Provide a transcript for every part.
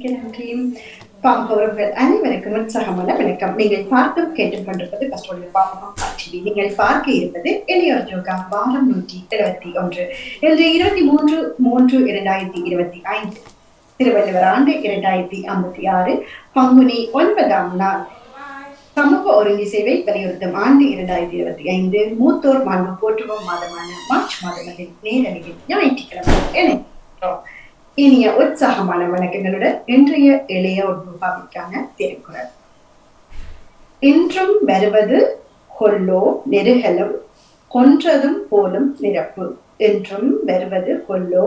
நன்றி. பாம்பவர்கள் அனைவருக்கும் உற்சாகமான வணக்கம். நீங்கள் பார்த்தும் கேட்டுக் கொண்டிருப்பது கஸ்டோடிய பாம்பகம் டிவி. நீங்கள் பார்க்க இருப்பது எளியோர் யோகா வாரம் 171. இன்று 23/3/2025 திருவள்ளுவர் ஆண்டு 2056 பங்குனி 9ஆம் நாள். சமூக ஒருங்கி சேவை வலியுறுத்தும் ஆண்டு 2025 மூத்தோர் மாண்பு போற்றுவோம் மாதமான மார்ச் மாதத்தில் நேரடியில் ஞாயிற்றுக்கிழமை இனிய உற்சாகமான வணக்கங்களுடன் இன்றைய இளைய உட்புகாவிற்கான திருக்குறள். இன்றும் வருவது கொல்லோ நெருகலும் கொன்றதும் போலும் நிரப்பு. என்றும் வருவது கொல்லோ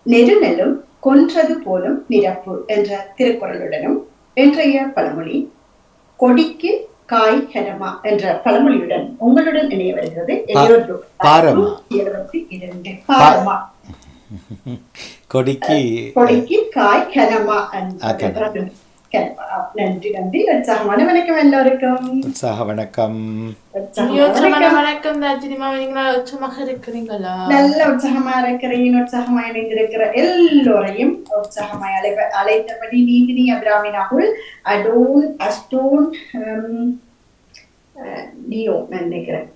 நெருநலும் கொன்றது போலும் நிரப்பு என்ற திருக்குறளுடனும் இன்றைய பழமொழி கொடிக்கு காய் கனமா என்ற பழமொழியுடன் உங்களுடன் இணைய வருகிறது 72 பாரமா. கொடிக்கு காய் கனமா. நன்றி நன்றி. உற்சாகமான வணக்கம் எல்லோருக்கும். உற்சாக வணக்கம். வணக்கம் ராஜினிமா. உற்சாகமாக இருக்கிறீங்களா? நல்ல உற்சாகமா இருக்கிறேன். உற்சாகமா இணைந்திருக்கிற எல்லோரையும் உற்சாகமாய் அழைத்தபடி நீதினி அபிராமி ராகுல் அடோன் அஸ்டோன் டியோ நினைக்கிறேன்.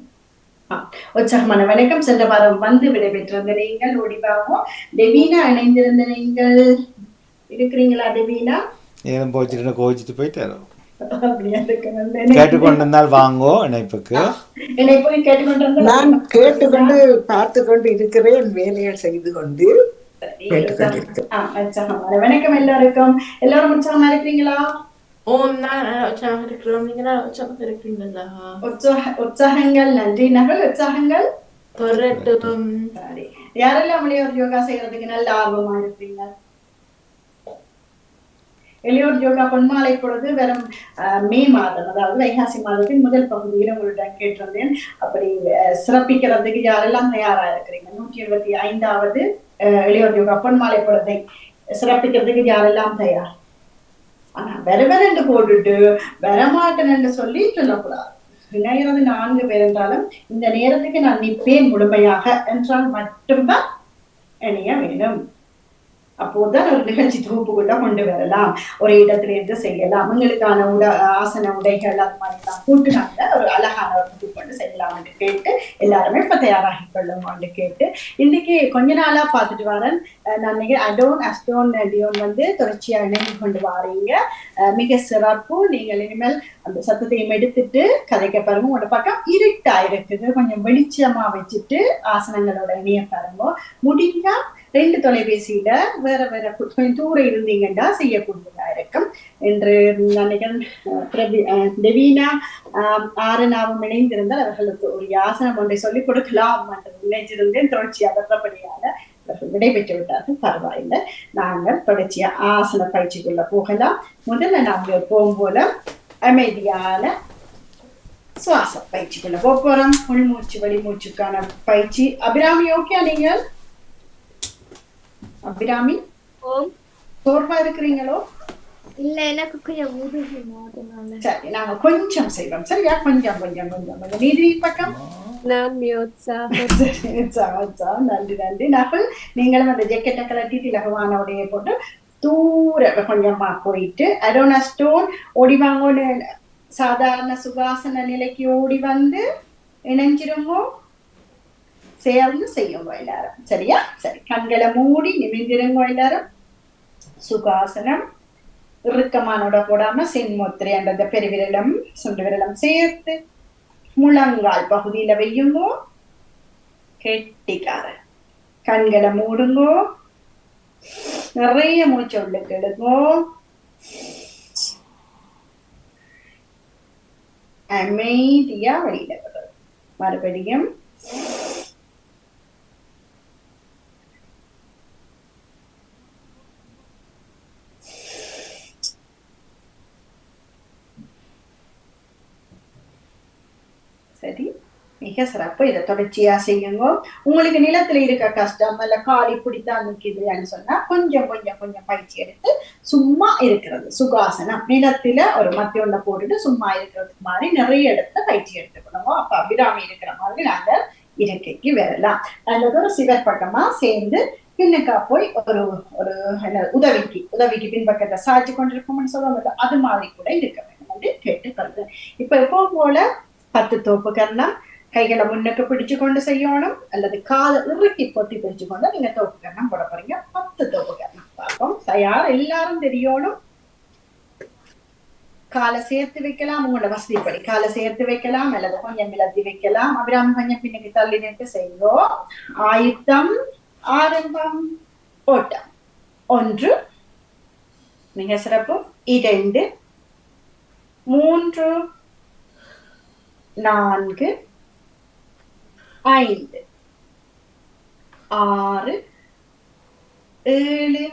உற்சாகமான வணக்கம். சென்ற வாரம் வந்து விடைபெற்றிருந்த நீங்கள் ஓடிவாகும். டெவீனா இணைந்திருந்த நீங்கள் இருக்கிறீங்களா? டெவீனா ஏதும் போச்சுட்டு கோச்சிட்டு போயிட்டாரோ கேட்டுக்கொண்டிருந்தால் வாங்கோ இணைப்புக்கு. நான் கேட்டுக்கொண்டு பார்த்து கொண்டு இருக்கிறேன், வேலைகள் செய்து கொண்டு. வணக்கம் எல்லாருக்கும். எல்லாரும் உற்சாகமா இருக்கிறீங்களா? உற்சாகங்கள் நன்றி நகல். உற்சாகங்கள் யாரெல்லாம் இளையோர் யோகா செய்யறதுக்கு நல்ல ஆர்வமா இருப்பீங்க? இளையோர் யோகா பொன்மாலை பொழுது வெறும் மே மாதம், அதாவது வைகாசி மாதத்தின் முதல் பகுதியில் உங்கள்கிட்ட கேட்டிருந்தேன். அப்படி சிறப்பிக்கிறதுக்கு யாரெல்லாம் தயாரா இருக்கிறீங்க? 175வது இளையோர் யோகா பொன்மாலை பொழுதை சிறப்பிக்கிறதுக்கு யாரெல்லாம் தயார்? ஆனா வரவரென்று போட்டுட்டு வரமாட்டேன் என்று சொல்லி சொல்லக்கூடாது. இணைகிறது 4 பேர் என்றாலும் இந்த நேரத்துக்கு நான் நிற்பேன் முழுமையாக என்றால் மட்டும்தான் இணைய வேண்டும். அப்போதுதான் ஒரு நிகழ்ச்சி தொகுப்புக்குள்ள கொண்டு வரலாம், ஒரு இடத்துல இருந்து செய்யலாம். அவங்களுக்கான ஆசன உடைகள் அது மாதிரி எல்லாம் போட்டு நாங்க ஒரு அழகான ஒரு தொகுப்பு கொண்டு செய்யலாம் என்று கேட்டு எல்லாருமே இப்ப தயாராகி கொள்ளுமான்னு கேட்டு இன்னைக்கு கொஞ்ச நாளா பார்த்துட்டு வரேன். நான் அடோன் அஸ்டோன் டியோன் தொடர்ச்சியா இணைந்து கொண்டு வாரீங்க. மிக சிறப்பு. நீங்கள் இனிமேல் அந்த சத்தத்தையும் எடுத்துட்டு கதைக்க பாருங்க. உங்களோட பக்கம் இருட்டா இருக்குது, கொஞ்சம் வெளிச்சமா வச்சுட்டு ஆசனங்களோட இணைய பாருங்க. முடிஞ்சா 2 தொலைபேசியில வேற வேற கொஞ்சம் தூரம் இருந்தீங்கன்னா செய்யக்கூடியதா இருக்கும் என்று நினைக்கிறேன். டெவீனா ஆரனாவும் இணைந்திருந்தால் அவர்களுக்கு ஒரு ஆசனம் ஒன்றை சொல்லிக் கொடுக்கலாம் என்று நினைச்சிருந்தேன். தொடர்ச்சியா வர்றபடியால விடைபெற்று விட்டார்கள். பரவாயில்லை, நாங்கள் தொடர்ச்சியா ஆசன பயிற்சிக்குள்ள போகலாம். முதல்ல நாங்கள் போகும்போல அமைதியான சுவாச பயிற்சிக்குள்ள போறோம். உள்மூச்சு வெளிமூச்சுக்கான பயிற்சி. அபிராமி ஓகே? நீங்கள் அபிராமி சோர்வா இருக்கிறீங்களோ? இல்ல, எனக்கு கொஞ்சம் சரி, நாங்க கொஞ்சம் செய்வோம். சரியா? கொஞ்சம் கொஞ்சம் கொஞ்சம் கொஞ்சம். நீதி பக்கம் நன்றி நன்றி நகுல். நீங்களும் அந்த ஜெக்கெட்டை கலட்டிட்டு இலகுவான உடைய போட்டு தூர கொஞ்சமா போயிட்டு அரோனா ஸ்டோன் ஓடி வாங்கன்னு சாதாரண சுகாசன நிலைக்கு ஓடி வந்து இணைஞ்சிருங்கோ. சேர்ந்து செய்யுங்க எல்லாரும். சரியா? சரி, கண்களை மூடி நிமிர்ந்திருங்க எல்லாரும். சுகாசனம் இறுக்கமானோட போடாம சென்முத்திரை என்ற பெருவிரலும் சுண்டு விரலும் சேர்த்து முழங்கால் பகுதியில வையுங்கோ. கெட்டிக்கார கண்களை மூடுங்கோ. நிறைய மூச்சு உள்ளுக்கு எடுங்கோ. அமைதியா வெளியில வரும். மறுபடியும் சரி, மிக சிறப்பு. இதை தொடர்ச்சியா செய்யுங்க. உங்களுக்கு நிலத்துல இருக்க கஷ்டம் அல்ல காலி பிடித்தான் நிக்குதுன்னு சொன்னா கொஞ்சம் கொஞ்சம் கொஞ்சம் பயிற்சி எடுத்து சும்மா இருக்கிறது சுகாசனம். நிலத்துல ஒரு மத்திய ஒண்ண போட்டுட்டு சும்மா இருக்கிறதுக்கு மாதிரி நிறைய இடத்துல பயிற்சி எடுத்துக்கணும். அப்ப அபிராமி இருக்கிற மாதிரி நாங்க இருக்கைக்கு வரலாம். அல்லது ஒரு சிவர் பக்கமா சேர்ந்து பின்னுக்கா போய் ஒரு ஒரு என்ன உதவிக்கு பின்பக்கத்தை சாய்ச்சி கொண்டிருக்கும்னு சொல்லுவாங்க, அது மாதிரி கூட இருக்க வேண்டும் என்று கேட்டுக்கொள்வது. இப்ப எப்பவும் போல 10 தோப்பு கரணம் கைகளை முன்னுக்கு பிடிச்சு கொண்டு செய்யணும், அல்லது காலை இறுக்கி பொத்தி பிடிச்சு கொண்டு நீங்க தோப்பு கரணம் போட போறீங்க. 10 தோப்பு கரணம் பார்ப்போம். தயார், எல்லாரும் தெரியணும். காலை சேர்த்து வைக்கலாம், உங்களோட வசதிப்படி காலை சேர்த்து வைக்கலாம், அல்லது கொஞ்சம் விலத்தி வைக்கலாம். அபிராமி கொஞ்சம் பின்னுக்கு தள்ளி நின்று செய்வோம். ஆயுத்தம், ஆரம்பம், ஓட்டம். 1, மிக சிறப்பு. 2, 3, 4, 5, 6, 7,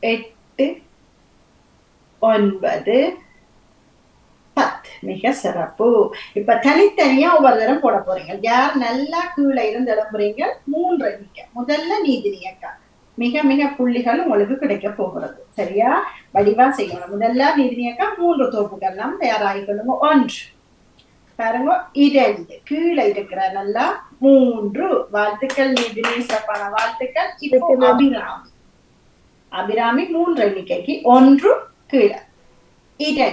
8, 9, 10. மிக சிறப்பு. இப்ப தனித்தனியா ஒவ்வொரு தரம் போட போறீங்க. யார் நல்லா கீழே இருந்து எழும்புறீங்க 3 எண்ணிக்கை. முதல்ல நீதினியக்கா மிக மிக புள்ளிகள் உங்களுக்கு கிடைக்க போகிறது. சரியா? வடிவா செய்யணும். முதல்ல நீதினியக்கா 3 தோப்புக்கெல்லாம் தயாராகிக்கொள்ளுங்க. 1 பாருங்க, 2 கீழே இருக்கிற நல்லா 3. வாழ்த்துக்கள் நீதினி, சிறப்பான வாழ்த்துக்கள். இப்போ அபிராமி 3 எண்ணிக்கைக்கு 1 கீழே, 2,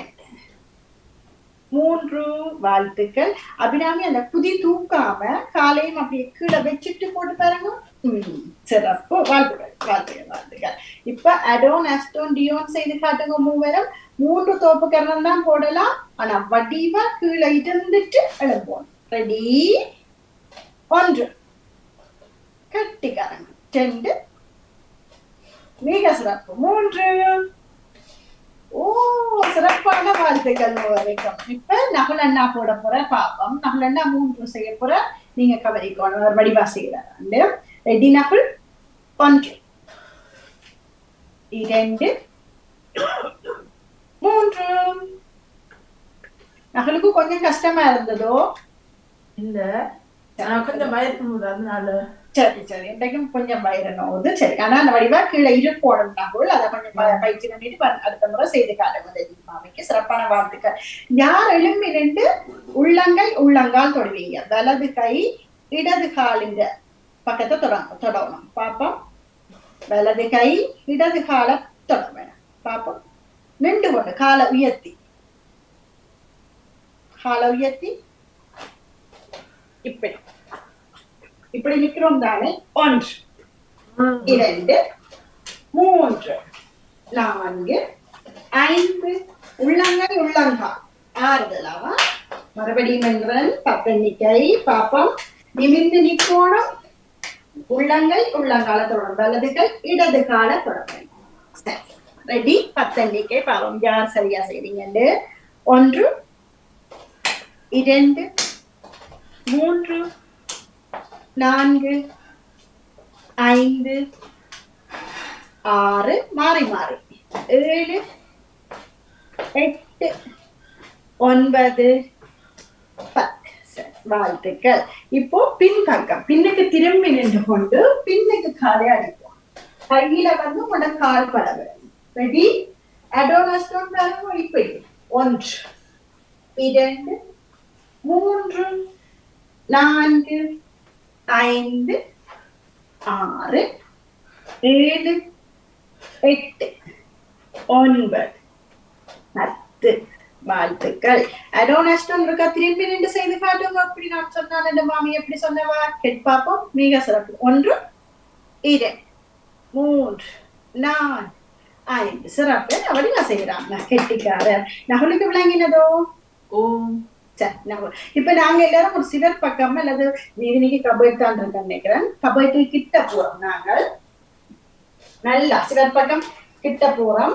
3. வாழ்த்துக்கள் அபிராமி. அந்த குதி தூக்காம காலையும் அப்படியே கீழே வச்சுட்டு போட்டு பாருங்க. சிறப்பு. வாழ்த்துக்கள் வாழ்த்துக்கள் வாழ்த்துக்கள். இப்ப அடோன், அஸ்டோன், டியோன் செய்து காட்டுங்க. 3 தோப்பு கரணம் தான் போடலாம், ஆனா வடிவா கீழே இருந்துட்டு எழுப்போம். ரெடி? 1 கட்டிக்காரங்க, 2 மிக சிறப்பு, 3. ஓ, சிறப்பான வாழ்த்துக்கள் வரைக்கும். இப்ப நகுலண்ணா போட போற பாப்பம். நகுலண்ணா 3 செய்ய போற, நீங்க கவனிக்கணும் வடிவா செய்யறாரு. ரெடி நகுல்? 1, 2, 3. நகுலுக்கு கொஞ்சம் கஷ்டமா இருந்ததோ? இல்ல, நான் கொஞ்சம் பயப்படும், அதனால. சரி சரி, இன்றைக்கும் கொஞ்சம் வயிறனோது. சரி, ஆனா அந்த வடிவா கீழே இருப்போம் நகுல். அதை கொஞ்சம் பயிற்சி பண்ணிட்டு அடுத்த முறை செய்து காட்டுங்க. தீபாவளிக்கு சிறப்பான வாழ்த்துக்கள். யார் எழும்பி நின்று உள்ளங்கை உள்ளங்கால் தொடுவீங்க? வலது கை இடது காலின் பக்கத்தை தொடணும். பாப்போம். வலது கை இடது காலை தொட வேணும். பாப்போம். நின்று கொண்டு காலை உயர்த்தி இப்படி இப்படி நிக்கிறோம் தானே? 1, 2, 3, 4, 5. உள்ளங்கை உள்ளங்கால் ஆறுதலாவா? மறுபடியும் என்றன் 10 எண்ணிக்கை. பாப்பம். நிமிர்ந்து நிக்கணும். உள்ளங்கை உள்ளங்கால தொடரும். வலது கை இடது கால தொடரும். ரெடி? 10 எண்ணிக்கை. பாவம் யார் சரியா செய்றீங்க? 1, 2, 3, 4, 5, 6, மாறி மாறி 7, 8, 9, 10. வாழ்த்துக்கள். இப்போ பின்பக்கம் பின்னுக்கு திரும்பி நின்று கொண்டு பின்னுக்கு காலை அடிப்போம். கையில உங்களோட கால் படகு. ரெடி? அடோனஸ்டோன் பாருங்க. இப்படி 1, 2, 3, 4, 5, 6, 7, 8, 9, 10. வாழ்த்துக்கள். அடோனஸ்டோன் இருக்கா? திரும்பி நின்று செய்து காட்டுங்க. அப்படி நான் சொன்னால் இந்த மாமி எப்படி சொன்னவா கேட்பாப்போம். மிக சிறப்பு. 1, 2, 3, 4, 5. சிறப்பு. அப்படி நான் செய்யறாங்க. கெட்டிக்காரர். நகுலுக்கு விளங்கினதோ? இப்ப நாங்க எல்லாரும் ஒரு சிவர் பக்கம் அல்லது நீதினிக்கு கபோய்ட் தான் இருக்க நினைக்கிறேன். கபோய்ட்டு கிட்ட போறோம். நாங்கள் நல்லா சிவர் பக்கம் கிட்ட போறோம்.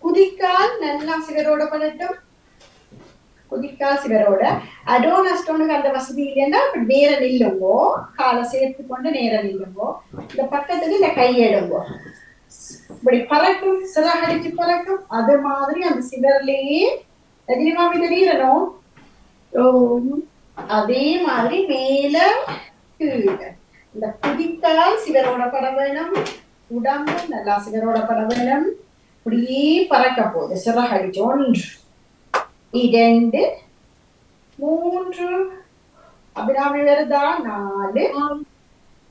குதிக்கால் நல்லா சிவரோட பண்ணட்டும். குதிக்கால் சிவரோட. அடோனஸ்டோனுக்கு அந்த வசதி இல்லைன்னா நேர நில்லுங்கோ. காலை சேர்த்து கொண்டு நேர நில்லுங்கோ. இந்த பக்கத்துக்கு இந்த கையெடுங்கோ. இப்படி பறக்கும், சிறகடிச்சு பறக்கும். அது மாதிரி அந்த சிவர்லயே ரஜினிமாமி தெரியணும். அதே மாதிரி மேல கீழே இந்த குதிக்கால் சிவரோட பட வேணும். உடம்பு நல்லா சிவரோட பட வேணும். இப்படியே பறக்க போகுது. சிறகடிச்சு 1, 2, 3. அபிராமி வருதா? 4,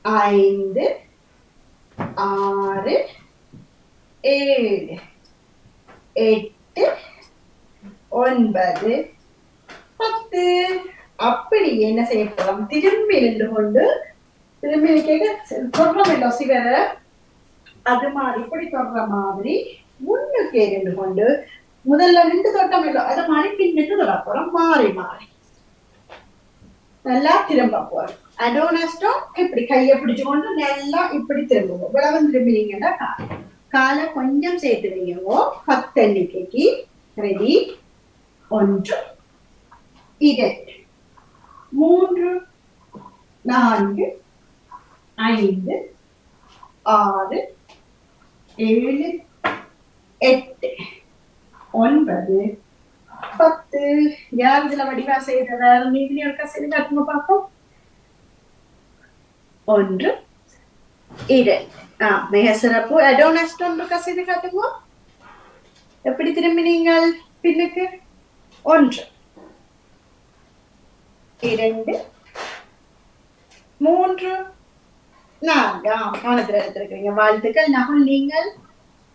5, 6 7 8 9 10. அப்படி என்ன செய்ய போறோம்? திரும்பி நின்று கொண்டு திரும்பி தொடரமில்லை சிவர அது மாதிரி இப்படி தொடர மாதிரி முன்னுக்கு நின்று கொண்டு முதல்ல நின்று தொட்டமில்லை அது மாதிரி பின்னுக்கு தொட போறோம். மாறி மாறி நல்லா திரும்ப போறோம். அடோனஸ்டோ இப்படி கையை பிடிச்சு கொண்டு நல்லா இப்படி திரும்புவோம். விளவன் திரும்பினீங்கன்னா காலை கொஞ்சம் சேர்த்து வைங்கவோ. 10 எண்ணிக்கைக்கு ரெடி. 1 2 3 4 5 6 7 8 9 10. யார் இதுல வடிவா செய்தவர்? நீங்க ஒருக்கா செய்து காட்டுங்க பாப்போம். 1 2. மிக சிறப்பு. அடோனஸ்டோன் ஒருக்கா செய்து காட்டுங்க. எப்படி திரும்பினீங்கள் பின்னுக்கு? 1 2 3 4. கவனத்தில் எடுத்திருக்கிறீங்க. வாழ்த்துக்கள். நகுல் நீங்கள்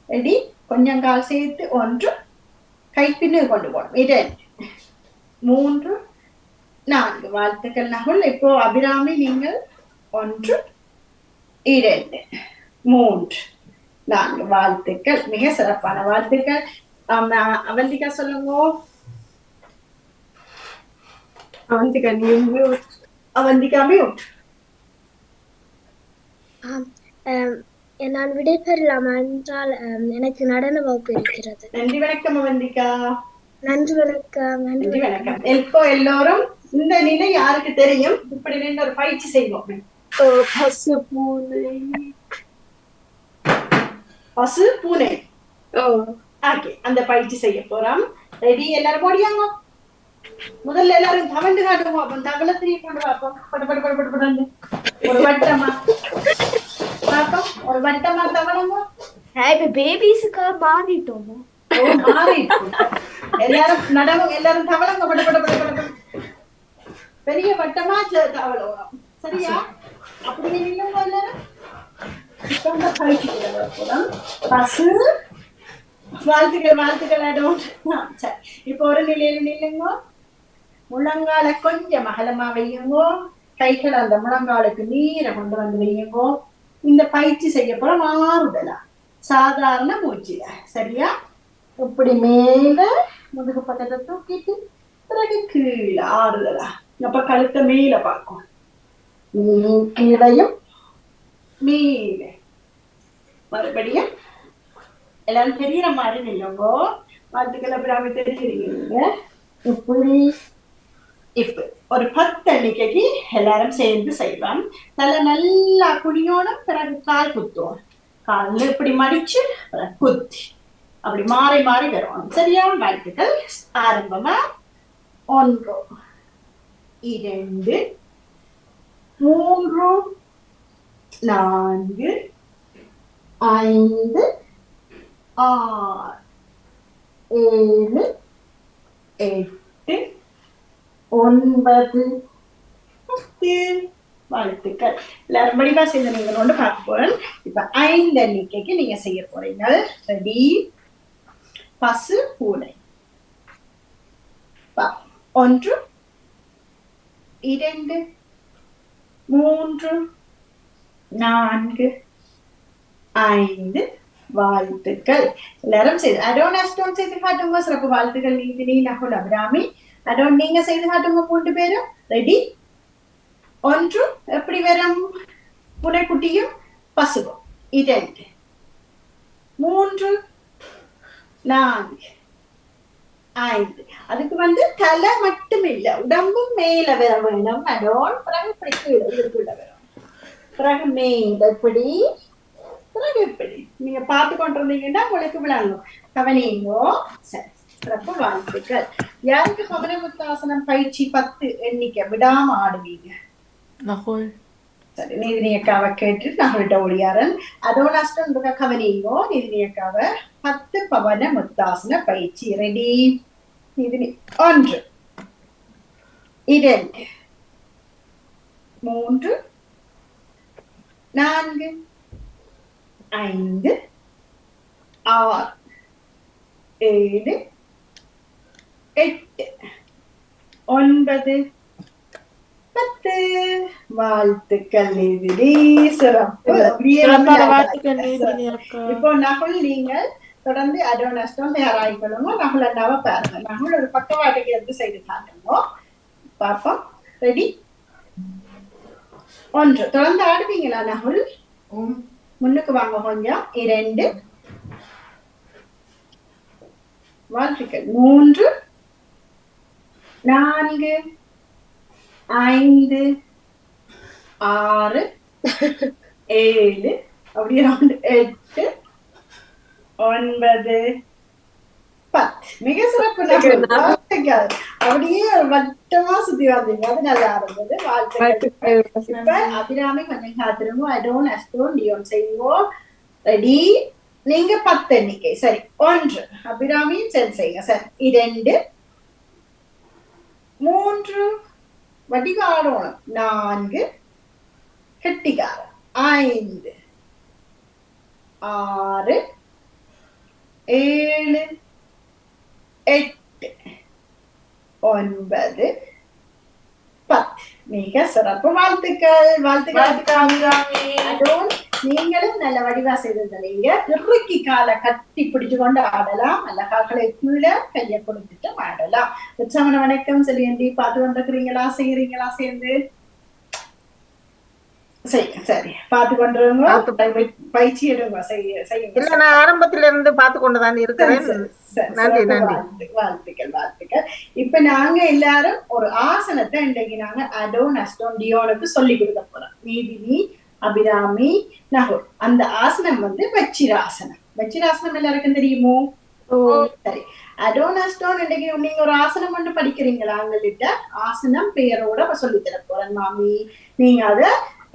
ரெடி. கொஞ்சம் கால் சேர்த்து 1 கை பின்னு கொண்டு போகணும். 2 3 4. வாழ்த்துக்கள் நகுல். இப்போ அபிராமி நீங்கள் 1 2 3 4. வாழ்த்துக்கள். மிக சிறப்பான வாழ்த்துக்கள். அவந்திகா சொல்லுங்க. அவந்திகா நீ மியூட். அவந்திகா மியூட். நான் விடைபெறலாமா என்றால் எனக்கு நடன வகுப்பு இருக்கிறது. நன்றி வணக்கம் அவந்திகா. நன்றி வணக்கம். நன்றி வணக்கம். இப்போ எல்லோரும் இந்த நிலை யாருக்கு தெரியும்? இப்படி நின்று ஒரு பயிற்சி செய்வோம். பசு பூனை. பசு பூனை. ஓகே, அந்த பயிற்சி செய்ய போறோம். ரெடி? எல்லாரும் போடியாங்க. முதல்ல எல்லாரும் தவண்டு காட்டுவோம். அப்ப தவளை திரிய கொண்டு பார்ப்போம். பட்டு பட்டு பட்டு பட்டு பட்டு ஒரு வட்டமா பார்ப்போம். ஒரு வட்டமா தவளங்க. இப்ப பேபிஸுக்கு மாறிட்டோம். எல்லாரும் நடவும். எல்லாரும் தவளங்க. பட்டு பட்டு பட்டு பட்டு பெரிய வட்டமா தவளம். சரியா? அப்படி நில்லுங்க எல்லாரும். பயிற்சி போறோம். பசு. வாழ்த்துக்கள் வாழ்த்துக்கள். சரி, இப்போ ஒரு நிலையில நில்லுங்க. முழங்கால கொஞ்சம் அகலமா வையுங்கோ. கைகள் அந்த முழங்காலுக்கு நீரை கொண்டு வந்து வையுங்கோ. இந்த பயிற்சி செய்ய போற மாறுதலா சாதாரண மூச்சுல. சரியா? இப்படி மேல முதுகு பக்கத்தை தூக்கிட்டு பிறகு கீழே ஆறுதலா. அப்ப கழுத்தை மேல பார்க்கும். கீழையும் மேல. மறுபடியும் எல்லாரும் தெரியற மாதிரி நில்லுங்கோ. வாழ்த்துக்கள் அபிராமி. தெரிஞ்சுறீங்க. இப்படி இப்ப ஒரு 10 எண்ணிக்கைக்கு எல்லாரும் சேர்ந்து செய்வோம். நல்லா குனியோடும். பிறகு கால் குத்துவோம். கால் இப்படி மடிச்சு குத்தி அப்படி மாறி மாறி வருவோம். சரியா? வாழ்த்துக்கள். ஆரம்பமா 1 2 3 4 5 6 7 8 9 10. வாழ்த்துக்கள். எல்லாரும் வடிவா செய்த நீங்க ஒன்று பார்க்க போறேன். இப்ப 5 எண்ணிக்கைக்கு நீங்க செய்ய போறீங்க. ரெடி? பசு பூனை. 1 2 3 4 5. வாழ்த்துக்கள். எல்லாரும் செய்து அடோன் செய்து காட்டுங்க. சிறப்பு. வாழ்த்துக்கள். நீ நகுல் அபிராமி. அடோன் நீங்க செய்து காட்டுங்க. 3 பேரும் ரெடி? 1 எப்படி வரும்? புனைக்குட்டியும் பசுவும். 2 3 4 5. அதுக்கு தலை மட்டும் இல்ல, உடம்பும் மேல வர வேணும். அடோன் பிறகு இப்படி கீழே வரும். பிறகு மேல இப்படி, பிறகு இப்படி. நீங்க பார்த்து கொண்டிருந்தீங்கன்னா உங்களுக்கு விளங்கும். கவனிங்கோ. சரி, சிறப்பு. வாழ்த்துக்கள். யாருக்கு பவனமுத்தாசனம் பயிற்சி 10 எண்ணிக்கை விடாம ஆடுவீங்க? சரி, நீதினி அக்காவை கேட்டு நம்மள்கிட்ட ஒளியாரன். அதோட அஷ்டம் கவனிங்கோ. நீதினி அக்காவை 10 பவன முத்தாசன பயிற்சி. ரெடி? நீதினி 1 2 3 4 5 6 7 8 9 10. வாழ்த்துக்கள் நிதினி, சிறப்பு. அப்படியே வந்து சிறப்பான வாழ்த்துக்கள் நீதினி அக்கா. இப்போ நகுல் நீங்கள் தொடர்ந்து அடோனஸ்டோன் தயாராகிக்கொள்ளுங்க. நகுல் அண்ணாவை பாருங்க. நகுல் ஒரு பக்கவாட்டுக்கு எடுத்து செய்து காட்டுங்க. பாப்போம். ரெடி? 1 தொடர்ந்து ஆடுவீங்களா நகுல்? முன்னுக்கு வாங்க கொஞ்சம். 2 வாழ்த்துக்கள். 3 4 5 6 7 அப்படியே 8 9 10. மிக சிறப்பு நகுல். வாழ்த்துக்கள். அப்படியே ஒரு வட்டமா சுத்தி வந்தீங்க. அது நல்லா இருந்தது. வாழ்த்துக்கள். இப்ப அபிராமி கொஞ்சம் காத்திருங்க. அடோன் அஸ்டோன் டியோன் செய்வோம். ரெடி? நீங்க 10 எண்ணிக்கை. சரி. 1 அபிராமி சரி செய்யுங்க. சரி. 2 3 வடிகாரோணம் 4 கெட்டிகாரம் 5 6 7 8 9 10. மிக சிறப்பு. வாழ்த்துக்கள். வாழ்த்துக்கள். நீங்களும் நல்ல வடிவா செய்திருந்தீங்க. இறுக்கி காலை கட்டி பிடிச்சு கொண்டு ஆடலாம். நல்ல கால்களை கீழே கையை கொடுத்துட்டு ஆடலாம். உற்சாகமான வணக்கம் சொல்லி பார்த்து கொண்டிருக்கிறீங்களா? செய்யறீங்களா? சேர்ந்து சரி பார்த்து கொண்டிருங்க. பயிற்சி எடுங்க. செய்யுங்க. நான் ஆரம்பத்துல இருந்து பார்த்து கொண்டுதான் இருக்கிறேன். நன்றி நன்றி. வாழ்த்துக்கள். இப்ப நாங்க எல்லாரும் ஒரு ஆசனத்தை இன்றைக்கு நாங்க அடோன் அஸ்டோன் டியோனுக்கு சொல்லி கொடுக்க போறோம். நீதினி, அபிராமி, நகுல். அந்த ஆசனம் வந்து வச்சிராசனம். வச்சிராசனம் எல்லாருக்கும் தெரியுமோ? சரி. அடோன் அஸ்டோன் இன்னைக்கு நீங்க ஒரு ஆசனம் ஒன்று படிக்கிறீங்களா? அவங்கள்ட்ட ஆசனம் பெயரோட சொல்லி தர போறேன் மாமி. நீங்க அத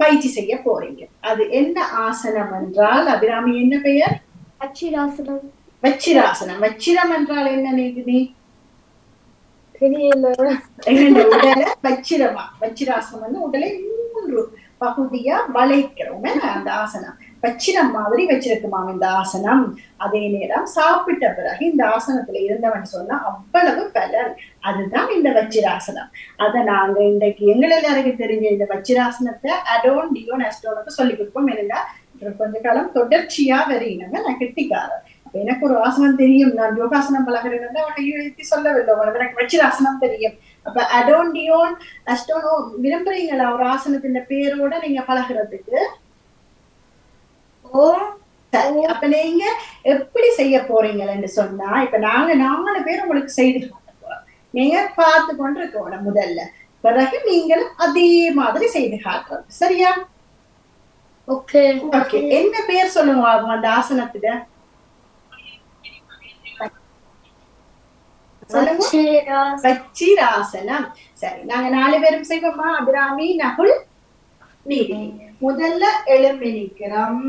பயிற்சி செய்ய போறீங்க. அது என்ன ஆசனம் என்றால் அபிராமி என்ன பெயர்? வச்சிராசனம். வச்சிராசனம். வச்சிரம் என்றால் என்ன நீதினி? தெரியல. உடலை வச்சிரமா. வச்சிராசனம் வந்து உடலை 3 பகுதியா வளைக்கிறோம். அந்த ஆசனம் வச்சிரம் மாதிரி வச்சிருக்குமாம் இந்த ஆசனம். அதே நேரம் சாப்பிட்ட பிறகு இந்த ஆசனத்துல இருந்தவன் சொன்னா அவ்வளவு பலன். அதுதான் இந்த வச்சிராசனம். அத நாங்க இன்றைக்கு எங்கள் எல்லாருக்கும் தெரிஞ்ச இந்த வச்சிராசனத்தை அடோன் டியோன் அஸ்டோனுக்கு சொல்லி கொடுப்போம். என்னன்னா கொஞ்ச காலம் தொடர்ச்சியா வரையினங்க. நான் கெட்டிக்காரன். எனக்கு ஒரு ஆசனம் தெரியும். நான் யோகாசனம் பழகிறேன். அவனை எழுதி சொல்லவில்லை. எனக்கு வச்சிராசனம் தெரியும். அப்ப அடோன் டியோன் அஸ்டோனோ விரும்புறீங்களா ஒரு ஆசனத்தின் பேரோட நீங்க பழகிறதுக்கு? அப்ப நீங்க எப்படி செய்ய போறீங்கன்னு சொன்னா, இப்ப நாங்க 4 பேர் உங்களுக்கு செய்து காட்ட போறோம். நீங்க பார்த்து கொண்டு இருக்கணும் முதல்ல. பிறகு நீங்களும் அதே மாதிரி செய்து காட்டுறது. சரியா? ஓகே. என்ன பேர் சொல்லுங்க அந்த ஆசனத்துக்கு? வச்சிராசனம். சரி, நாங்க 4 பேரும் செய்வோமா? அபிராமி, நகுல், நீதினி. முதல்ல எழும்பி நிக்கிறோம்.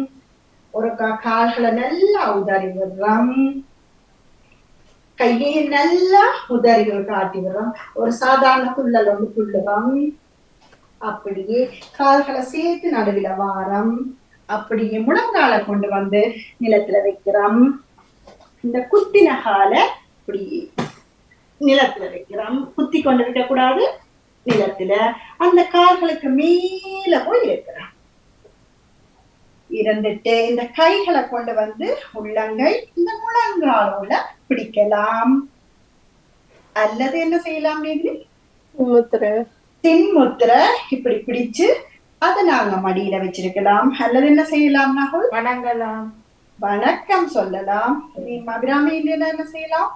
ஒரு கால்களை நல்லா உதறி விடுறோம். கையை நல்லா உதறி காட்டி விடுறோம். ஒரு சாதாரண குள்ளல் ஒன்று குள்ளுறோம். அப்படியே கால்களை சேர்த்து நடுவில் வாரம். அப்படியே முழங்காலை கொண்டு வந்து நிலத்துல வைக்கிறோம். இந்த குத்தின காலை இப்படி நிலத்துல வைக்கிறோம். குத்தி கொண்டு வைக்க கூடாது. நிலத்துல அந்த கால்களுக்கு மேல போய் இருக்கிறோம். இருந்துட்டு இந்த கைகளை கொண்டு வந்து உள்ளங்கை இந்த முழங்காலோட பிடிக்கலாம். அல்லது என்ன செய்யலாம்? சின்முத்திரை இப்படி பிடிச்சு அதை நாங்க மடியில வச்சிருக்கலாம். அல்லது என்ன செய்யலாம்? நகுல் வணங்கலாம். வணக்கம் சொல்லலாம். நீ அபிராமி இல்லைன்னா என்ன செய்யலாம்?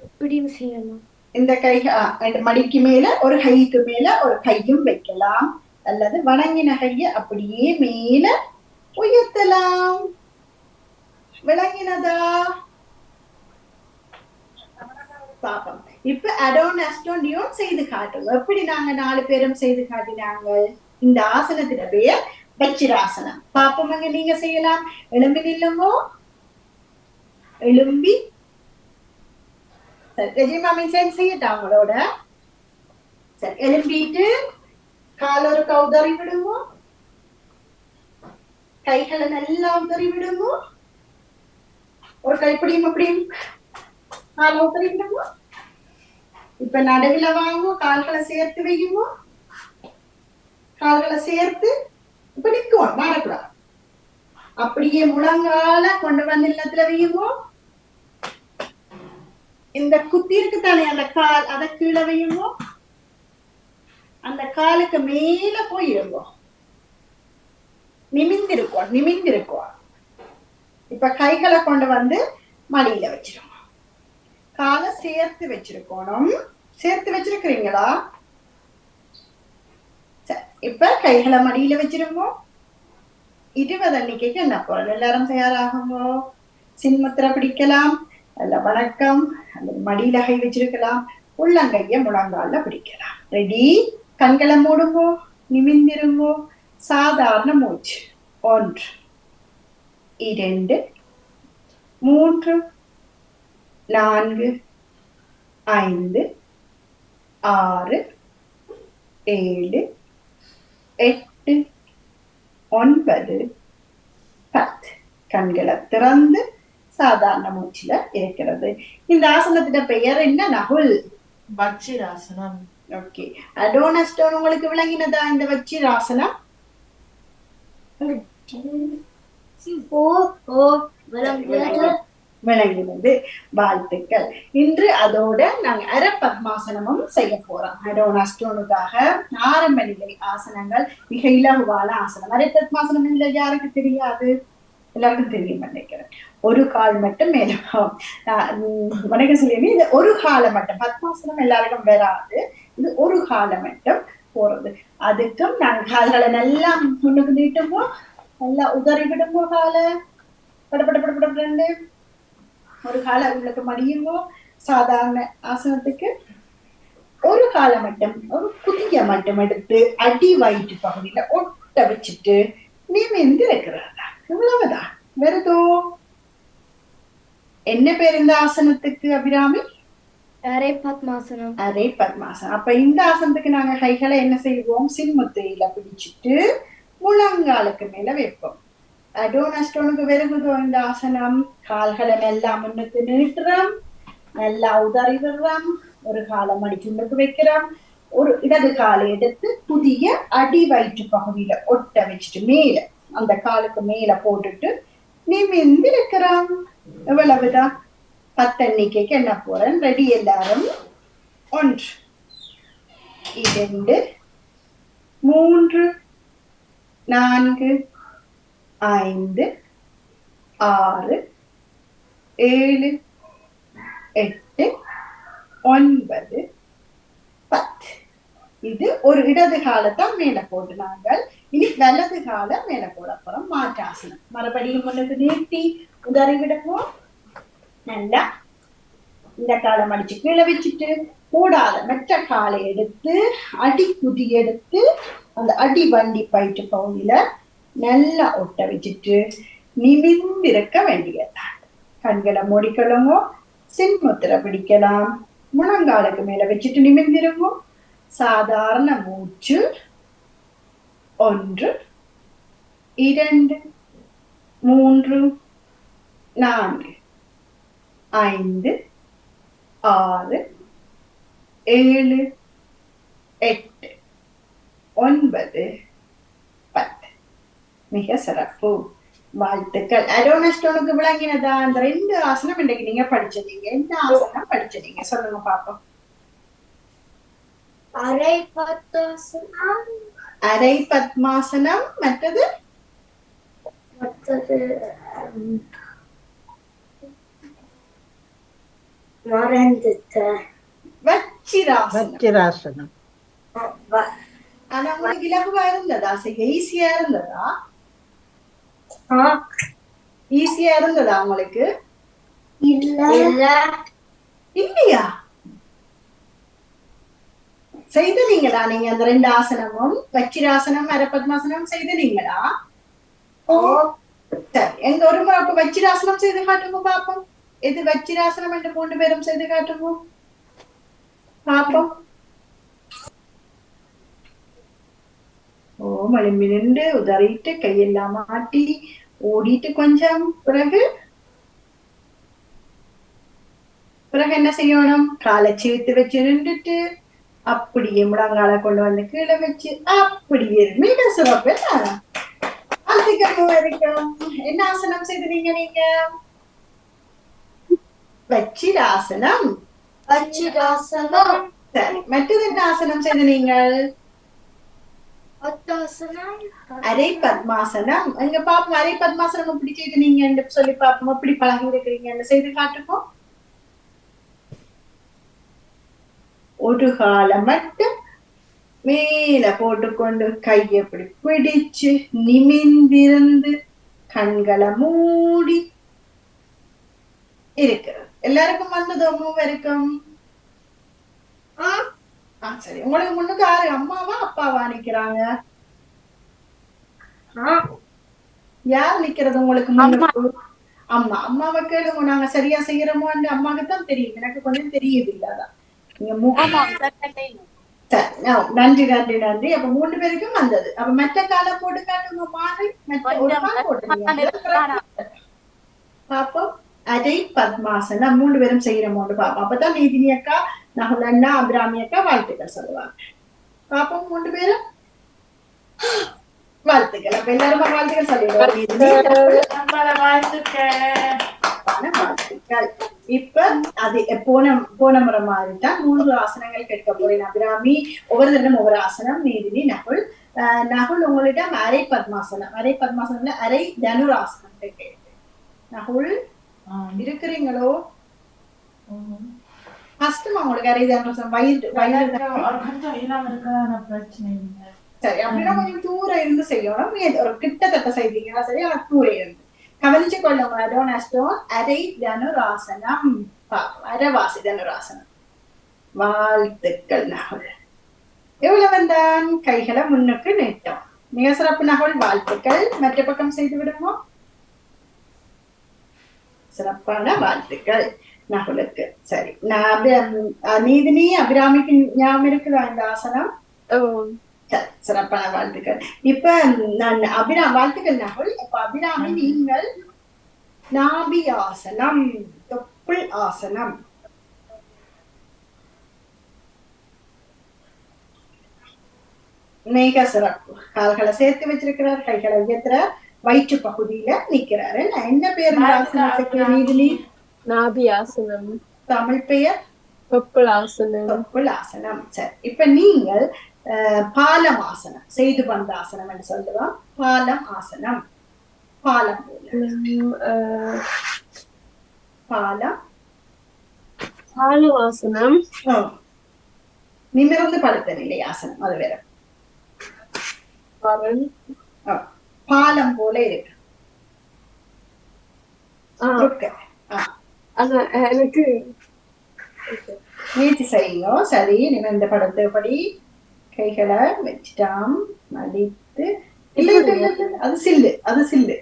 இப்படியும் செய்யலாம். இந்த கை மடிக்கு மேல ஒரு கைக்கு மேல ஒரு கையும் வைக்கலாம். அல்லது வணங்கின கைய அப்படியே மேல உயர்த்தலாம். விளங்கினதா? பாப்போம். இப்ப அடோன் அஸ்டோன் டியோன் செய்து காட்டுங்க. எப்படி நாங்க 4 பேரும் செய்து காட்டினாங்க. இந்த ஆசனத்தின பேர் வச்சிராசனம். பாப்போங்க. நீங்க செய்யலாம். எழும்பி நில்லுங்கோ. எழும்பி மாமி செய்யட்டா அவங்களோட? சரி, எழும்பிட்டு கால் ஒரு கவுதறி விடுவோம். கைகளை நல்லா உதறி விடுங்க. ஒரு கைப்பிடியும் அப்படியும் காலை உதறி விடுங்க. இப்ப நடுவில் வாங்க, கால்களை சேர்த்து வையுங்க. கால்களை சேர்த்து இப்ப நிற்கும், மாறக்கூடாது. அப்படியே முழங்கால கொண்டு வந்து இல்லத்துல வையுங்க. இந்த குத்தி இருக்கு தானே அந்த கால், அதை கீழே வையுங்க. அந்த காலுக்கு மேல போயிருங்க. நிமிந்திருக்கும். இப்ப கைகளை கொண்டு வந்து மடியில வச்சிருங்க. காலை சேர்த்து வச்சிருக்கணும். சேர்த்து வச்சிருக்கிறீங்களா? இப்ப கைகளை மடியில வச்சிருங்க. 20 எண்ணிக்கைக்கு என்ன போறோம்? எல்லாரும் தயாராகுங்க. சின்முத்திரை பிடிக்கலாம், அல்ல வணக்கம், அல்லது மடியில கை வச்சிருக்கலாம், உள்ளங்கைய முழங்கால பிடிக்கலாம். ரெடி? கண்களை மூடுங்கோ, நிமிந்திருங்கோ. சாதாரண மூச்சு. 1 2 3 4 5 6 7 8 9 10. கண்களை திறந்து சாதாரண மூச்சுல இருக்கிறது. இந்த ஆசனத்திட பெயர் என்ன? நகுல் வச்சிராசனம். ஓகே. அடோனஸ்டோன் உங்களுக்கு விளங்கினதா இந்த வச்சிராசனம்? விளங்கினது. வாழ்த்துக்கள். இன்று அதோட நாங்க அரை பத்மாசனமும் செய்ய போறோம். அடோனஸ்டோனுக்காக ஆரம்ப நிலை ஆசனங்கள், மிக இலகுவான ஆசனம். அரை பத்மாசனம் இல்லை, யாருக்கு தெரியாது? எல்லாருக்கும் தெரியும் நினைக்கிறேன். ஒரு கால் மட்டும் மேல வணக்கம் சொல்லி, இது ஒரு காலை மட்டும். பத்மாசனம் எல்லாருக்கும் வராது, இது ஒரு காலை மட்டும் போறது. அதுக்கும் நாங்கள் கால்களை நல்லா முன்னுக்கு நீட்டுவோம், நல்லா உதறி விடுவோம். காலை படப்பட ஒரு காலை உங்களுக்கு மடியுவோம். சாதாரண ஆசனத்துக்கு ஒரு காலை மட்டும், ஒரு குதிய மட்டும் எடுத்து அடி வயிற்று பகுதியில ஒட்ட வச்சுட்டு நிமிர்ந்து இருக்கிறதா, இவ்வளவுதான். வருதோ? என்ன பேர் இந்த ஆசனத்துக்கு அபிராமி? அரை பத்மாசனம். அரை பத்மாசனம். அப்ப இந்த ஆசனத்துக்கு நாங்க கைகளை என்ன செய்வோம்? சின்முத்திரையில பிடிச்சிட்டு முழங்காலுக்கு மேல வைப்போம். அடோனஸ்டோனுக்கு வருகுதோ இந்த ஆசனம்? கால்களை நல்லா முன்னுக்கு நீட்டுறோம், நல்லா உதறி விடுறோம், ஒரு காலை மடிச்சுண்டுக்கு வைக்கிறோம், ஒரு இடது காலை எடுத்து புதிய அடி வயிற்று பகுதியில ஒட்ட வச்சுட்டு மேல அந்த காலுக்கு மேல போட்டுட்டு நிமிர்ந்து இருக்கிறோம். எவ்வளவுதான்? 10 எண்ணிக்கைக்கு என்ன போறேன். ரெடி எல்லாரும்? 1 2 3 4 5 6 7 8 9 10. இது ஒரு இடது காலத்தான் மேல போட்டு நாங்கள் இனி வலது கால மேல போட போறோம். மாற்றாசனம். மறுபடியும் முன்னுக்கு நீட்டி உதறி விடுவோம். நல்லா இந்த காலை மடிச்சு கீழே வச்சுட்டு கூடாத மற்ற காலை எடுத்து அடி குதி எடுத்து அந்த அடி வண்டி பயிற்று பகுதியில நல்லா ஒட்ட வச்சுட்டு நிமிர்ந்திருக்க வேண்டியதான். கண்களை மூடிக்கொள்ளுங்க. சின்முத்திரை பிடிக்கலாம். முழங்காலுக்கு மேல வச்சுட்டு நிமிர்ந்திருங்க. சாதாரண மூச்சு. 1 2 3 4 5 6 7 8 9 10. மிக சிறப்பு. வாழ்த்துக்கள். அடோனஸ்டோனுக்கு விளங்கினதா? அந்த 2 ஆசனம் இன்றைக்கு நீங்க படிச்சதீங்க. என்ன ஆசனம் படிச்சதீங்க சொல்லுங்க பாப்போம். அரை பத்மாசனம். அரை பத்மாசனம். மற்றது வச்சிராசனம். ஆனா உங்களுக்கு இலகுவா இருந்ததா? ஈஸியா இருந்ததா? ஈஸியா இருந்ததா உங்களுக்கு? இல்லையா? செய்தீங்களா நீங்க அந்த 2 ஆசனமும்? வச்சிராசனம் அரை பத்மாசனம் செய்தீங்களா? சரி, எங்க ஒரு முறை அப்ப வச்சிராசனம் செய்து காட்டுங்க பாப்போம். எது வச்சிராசனம் என்று 3 பேரும் செய்து காட்டுங்க பாப்போம். எழும்பி நின்று உதறிட்டு கையெல்லாம் மாட்டி ஓடிட்டு கொஞ்சம் பிறகு பிறகு என்ன செய்யணும்? காலை சேர்த்து வச்சு நின்றுட்டு அப்படியே முழங்கால கொண்டு வந்து கீழே வச்சு அப்படியே மிக சிறப்பு. வரைக்கும் என்ன ஆசனம் செய்தீங்க நீங்க? வச்சிராசனம். வஜ்ராசனம், சரி, மற்றது என்ன ஆசனம் செய்த நீங்கள்? பத்மாசனம், அரை பத்மாசனம். எங்க பாப்போம், அரை பத்மாசனம் எப்படி செய்து நீங்க சொல்லி பாப்போம். எப்படி பழகி இருக்கிறீங்கன்னு செய்து காட்டுப்போம். ஒரு காலம் மட்டும் மேல போட்டுக்கொண்டு கையை இப்படி பிடிச்சு நிமிந்திருந்து கண்களை மூடி இருக்கிறது. எல்லாருக்கும் வந்ததோ? மூவருக்கும்? சரி, உங்களுக்கு முன்னுக்கு யாரு அம்மாவா அப்பாவா நிக்கிறாங்க? யார் நிக்கிறது உங்களுக்கு முன்னுக்கு? அம்மா. அம்மாவை கேளுங்க, நாங்க சரியா செய்யறோமோன்னு அம்மாவுக்கு தான் தெரியும், எனக்கு கொஞ்சம் தெரியுது இல்லாதான். நீங்க நன்றி நன்றி நன்றி. அப்ப 3 பேருக்கும் வந்தது. அப்ப மற்ற காலை போட்டு காட்டுங்க. மாறி ஒரு கால் போட்டுருங்க பாப்போம். அரை பத்மாசனம் 3 பேரும் செய்யறோமோன்னு பாப்போம். அப்பதான் நீதினி அக்கா, நகுலண்ணா, அபிராமி அக்கா வாழ்த்துக்கள் சொல்லுவாங்க. பாப்போம் 3 பேரும் வாழ்த்துக்கள். அப்ப எல்லாரும் வாழ்த்துக்கள் சொல்லிடுவோம். வாழ்த்துக்கள். இப்ப அது போன முறை மாதிரிதான் 3 ஆசனங்கள் கேட்க போறேன். அபிராமி ஒவ்வொரு தினம் ஒவ்வொரு ஆசனம், நீதினி, நகுல். நகுல் உங்களிடம் அரை பத்மாசனம், அரை பத்மாசனம்ல அரை தனுராசனம் கேட்கிறேன். நகுல் இருக்கிறீங்களோ? கஷ்டமா உங்களுக்கு அரை தனுராசனம்? வயிறு சரி, அப்படின்னா கொஞ்சம் தூரம் இருந்து செய்யணும். ஒரு கிட்டத்தட்ட செய்தீங்கன்னா சரி, ஆனா தூரம் இருந்து கவனிச்சு கொள்ளுங்க. டோன் அரை தனுராசனம், அரைவாசி தனுராசனம். வாழ்த்துக்கள் நகுல். எவ்வளவு வந்தான்? கைகளை முன்னுக்கு நீட்டும். மிக சிறப்பு நகுல், வாழ்த்துக்கள். மற்ற பக்கம் செய்து விடுவோம். சிறப்பான வாழ்த்துக்கள் நகுலுக்கு. சரி, நீதினி, அபிராமிக்கு ஞாபகம் இருக்குதா இந்த ஆசனம்? சிறப்பான வாழ்த்துக்கள். இப்ப நான் வாழ்த்துக்கள் நகுல். இப்ப அபிராமி, நீங்கள் நாபி ஆசனம், தொப்புள் ஆசனம். மிக சிறப்பு. கால்களை சேர்த்து வச்சிருக்கிறார், கைகளை உயர்த்துறார், வயிற்று பகுதியில நிக்கிறாரு. என்ன பேர் ஆசனத்துக்கு நீதினி? நாபி ஆசனம். தமிழ் பெயர்? தொப்புள் ஆசனம். தொப்புள் ஆசனம். சரி, இப்ப நீங்கள் பாலம் ஆசனம் செய்து வந்த ஆசனம் என்று சொல்லுவோம். பாலம் ஆசனம். பாலம் பாலம் ஆசனம். நிமிர்ந்து படுத்த நிலை ஆசனம், அது வேற. பாலம் போல இருக்கு. எனக்கு நீச்சி செய்யும். சரி, நிமிர்ந்து படுத்தபடி கைகளை வச்சுட்டாம், மடித்து. இல்ல அது சில்லு, அது சில்லு,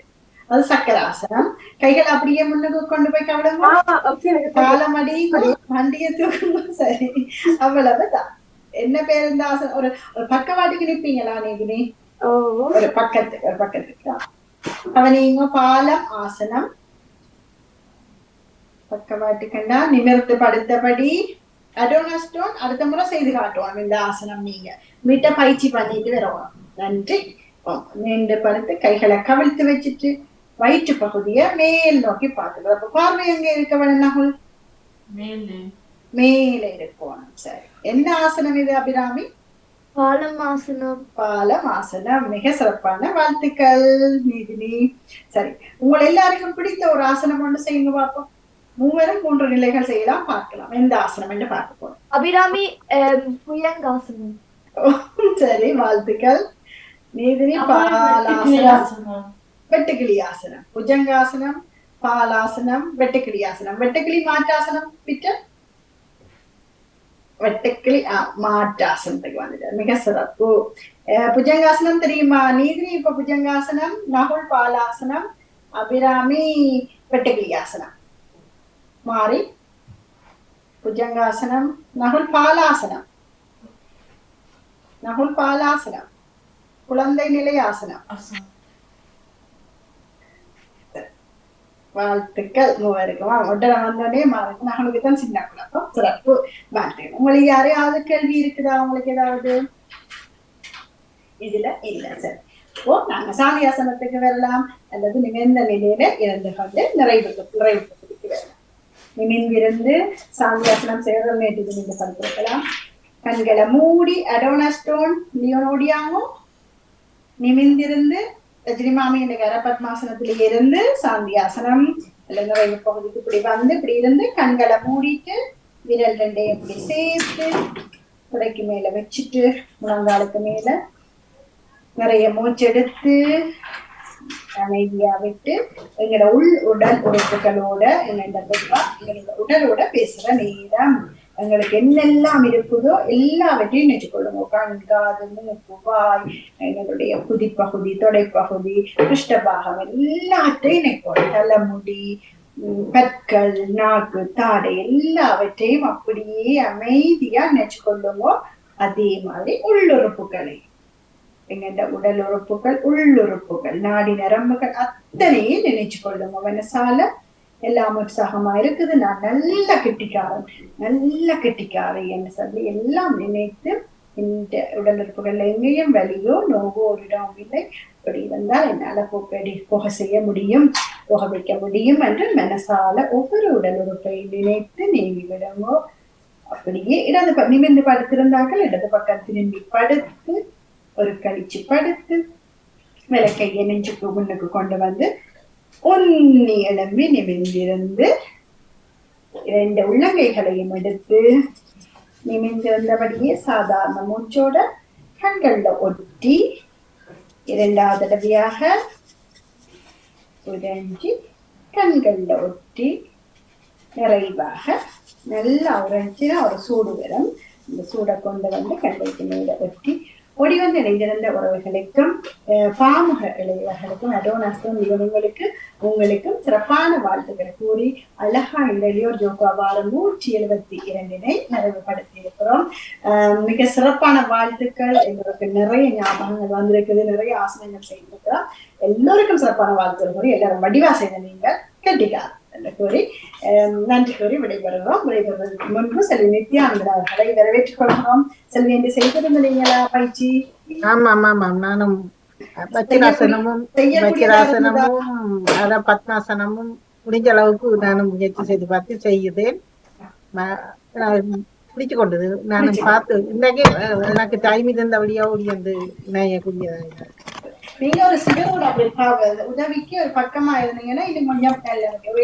அது சக்கராசனம். கைகளை அப்படியே முன்னுக்கு கொண்டு போய் கவலைங்க. காலம் அடி, வண்டியை தூக்கணும். சரி, அவ்வளவுதான். என்ன பேர் இந்த ஆசனம்? ஒரு பக்கவாட்டுக்கு நிப்பீங்களா நீதினி? ஒரு பக்கத்துக்கு அவனீங்க. பாலம் ஆசனம் பக்கவாட்டுக்குன்னா நிமிர்ந்து படுத்தபடி. அடோனஸ்டோன் அடுத்த முறை செய்து காட்டுவோம் இந்த ஆசனம். நீங்க வீட்டை பயிற்சி பண்ணிட்டு வரணும். நன்றி. நீண்டு படுத்து கைகளை கவிழ்த்து வச்சுட்டு வயிற்று பகுதியை மேல் நோக்கி பார்த்துக்கலாம். அப்ப பார்வை எங்க இருக்க வேணும்? மேலே இருக்கணும். சரி, என்ன ஆசனம் இது அபிராமி? பாலம் ஆசனம். பாலம் ஆசனம். மிக சிறப்பான வாழ்த்துக்கள் நீதினி. சரி, உங்களை எல்லாருக்கும் பிடித்த ஒரு ஆசனம் ஒன்று செய்யுங்க பார்ப்போம். 3 நிலைகள் செய்யலாம், பார்க்கலாம். எந்த ஆசனம் என்று பார்க்க போறோம். அபிராமி புயங்காசனம். சரி, வாழ்த்துக்கள் நீதினி. பாலாசனம், வெட்டுக்கிளி ஆசனம், புஜங்காசனம், பாலாசனம், வெட்டுக்கிளி ஆசனம். வெட்டுக்கிளி மாற்றாசனம் பிட்ட வெட்டுக்கிளி மாற்றாசனத்துக்கு வந்துட்டார். மிக சிறப்பு. புஜங்காசனம் தெரியுமா நீதினி? இப்ப புஜங்காசனம், நகுல் பாலாசனம், அபிராமி வெட்டுக்கிளி ஆசனம். மாறி புஜங்காசனம், நகுல் பாலாசனம், நகுல் பாலாசனம், குழந்தை நிலை ஆசனம். ஆசனம். வாழ்த்துக்கள் மூவருக்குமா. உடனே வந்தோடனே மாறுக்கு மகளுக்கு தான் சின்ன குழப்பம். சிறப்பு வாழ்த்துக்கள். உங்களுக்கு யாரையாவது கேள்வி இருக்குதா? உங்களுக்கு ஏதாவது இதுல இல்ல. சரி, இப்போ நாங்க சாமியாசனத்துக்கு வரலாம் அல்லது நிமிர்ந்த நிலையில இருந்து கொண்டு நிறைவு பகுதிக்கு வரலாம். நிமிர்ந்திருந்து சாமியாசனம் செய்யறது நேற்று நீங்க படித்திருக்கலாம். கண்களை மூடி அடோனஸ்டோன் லியோனோடியாவும் நிமிர்ந்திருந்து ரஜினிமாமி என்ற கரபத்மாசனத்திலே இருந்து சாந்தியாசனம் அல்ல நிறைவு பகுதிக்கு இப்படி வந்து இப்படி இருந்து கண்களை மூடிட்டு விரல் ரெண்டையும் இப்படி சேர்த்து உடைக்கு மேல வச்சுட்டு முழங்காலுக்கு மேல நிறைய மூச்செடுத்து அமைதியா விட்டு எங்களோட உடல் உறுப்புகளோட எங்களோட உடலோட பேசுற நேரம் எங்களுக்கு என்னெல்லாம் இருக்குதோ எல்லாவற்றையும் நினைச்சுக்கொள்ளுங்க. கண், காது, மூக்கு, வாய், எங்களுடைய குதிப்பகுதி, தொடைப்பகுதி, கிருஷ்டபாகம் எல்லாத்தையும் நினைப்போம். தலைமுடி, பற்கள், நாக்கு, தாடை எல்லாவற்றையும் அப்படியே அமைதியா நினைச்சுக்கொள்ளுங்க. அதே மாதிரி உள்ளுறுப்புகளை எங்கள்ட உடல் உறுப்புகள், உள்ளுறுப்புகள், நாடி நரம்புகள் அத்தனையும் நினைச்சு கொள்ளுங்க. மனசால எல்லாம் உற்சாகமா இருக்குது, நான் நல்ல கெட்டிக்காரன் என்று சொல்லி எல்லாம் நினைத்து இந்த உடல் உறுப்புகள்ல எங்கேயும் வலியோ நோவோ ஒரு இடம் இல்லை. இப்படி இருந்தால் என்னால போக செய்ய முடியும், போக வைக்க முடியும் என்று மனசால ஒவ்வொரு உடல் உறுப்பை நினைத்து நீங்கி விடுங்கோ. அப்படியே நிமிர்ந்து படுத்திருந்தார்கள் இடது பக்கம் திரும்பி படுத்து ஒரு கழிச்சு படுத்து விளக்கையை நெஞ்சுக்கு முன்னுக்கு கொண்டு வந்து ஒன்னி எழும்பி நிமிர்ந்திருந்து 2 உள்ளங்கைகளையும் எடுத்து நிமிர்ந்திருந்தபடியே சாதாரண மூச்சோட கண்கள்ல ஒட்டி 2வது தடவையாக உறைஞ்சி கண்கள்ல ஒட்டி நிறைவாக நல்லா உறைஞ்சினா ஒரு சூடு வரும். இந்த சூடை கொண்டு வந்து கண்களுக்கு மேல ஒட்டி ஓடி வந்து இணைந்திருந்த உறவுகளுக்கும் பாமுக இளையவர்களுக்கும் அடோனாஸ்டும் இவங்களுக்கு உங்களுக்கும் சிறப்பான வாழ்த்துக்களை கூறி அழகா இந்த இளையோர் ஜோகா வாரம் 172 நிறைவுபடுத்தி இருக்கிறோம். மிக சிறப்பான வாழ்த்துக்கள். எங்களுக்கு நிறைய ஞாபகங்கள் வந்திருக்குது, நிறைய ஆசனங்கள் செய்திருக்கிறோம். எல்லோருக்கும் சிறப்பான வாழ்த்துக்கள் கூறி எல்லாரும் வடிவா செய்த நீங்கள் கெட்டிக்கார் என்று கூறி நன்றி கூறி விடைபெறுகிறோம். விடைபெறுவதற்கு முன்பு செல்வி நித்யானந்தன் அவர்களை வரவேற்றுக் கொள்கிறோம். செல்வி என்று செய்திருந்தீங்களா பயிற்சி? நானும் வஜ்ராசனமும் பத்மாசனமும் முடிஞ்ச அளவுக்கு நானும் முயற்சி செய்து பார்த்து செய்யுதேன். பிடிச்சு கொண்டது நானும் பார்த்து இன்றைக்கு எனக்கு டைம் இருந்த வழியா ஓடி வந்து இணையக்கூடியதாக. நீங்க ஒரு சிவரோட உதவிக்கு ஒரு பக்கமா இருந்தீங்கன்னா இன்னும் கொஞ்சம்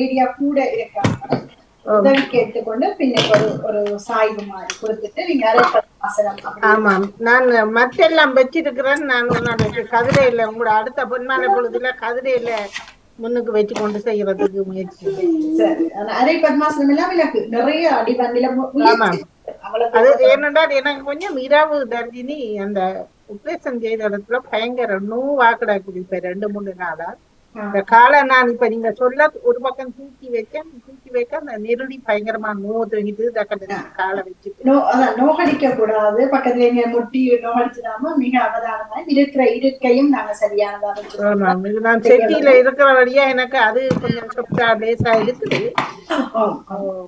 ஏரியா கூட இருக்காங்க. உதவிக்கு எடுத்துக்கொண்டு பின்ன ஒரு சாய்வு மாதிரி கொடுத்துட்டு நீங்க ஆமாம், நான் மத்தெல்லாம் வச்சிருக்கிறேன். நான் கதிரையில உங்களோட அடுத்த பொன்மான பொழுதுல கதிரையில முன்னுக்கு வச்சு கொண்டு செய்யறதுக்கு முயற்சி. சரி, அரை பத்மாசனம் எல்லாம் எனக்கு நிறைய அடிவண்டில அது ஏனென்றால் எனக்கு கொஞ்சம் இரவு தர்ஜினி அந்த உபரேஷன் செய்த இடத்துல பயங்கர நோவாக்கடா குடிப்பேன் 2-3 நாளா. இந்த காலை நான் இப்ப நீங்க சொல்ல ஒரு பக்கம் தூக்கி வைக்க அந்த நெருடி பயங்கரமா நோவு தூங்கிட்டு காலை வச்சுட்டு நோகடிக்க கூடாது. பக்கத்துல முட்டி நோகடிச்சிடாம மிக அவதானமா இருக்கிற இருக்கையும் நாங்க சரியானதா வச்சுக்கோம். நான் செட்டியில இருக்கிற வழியா எனக்கு அது கொஞ்சம் சொப்டா லேசா இருக்குது.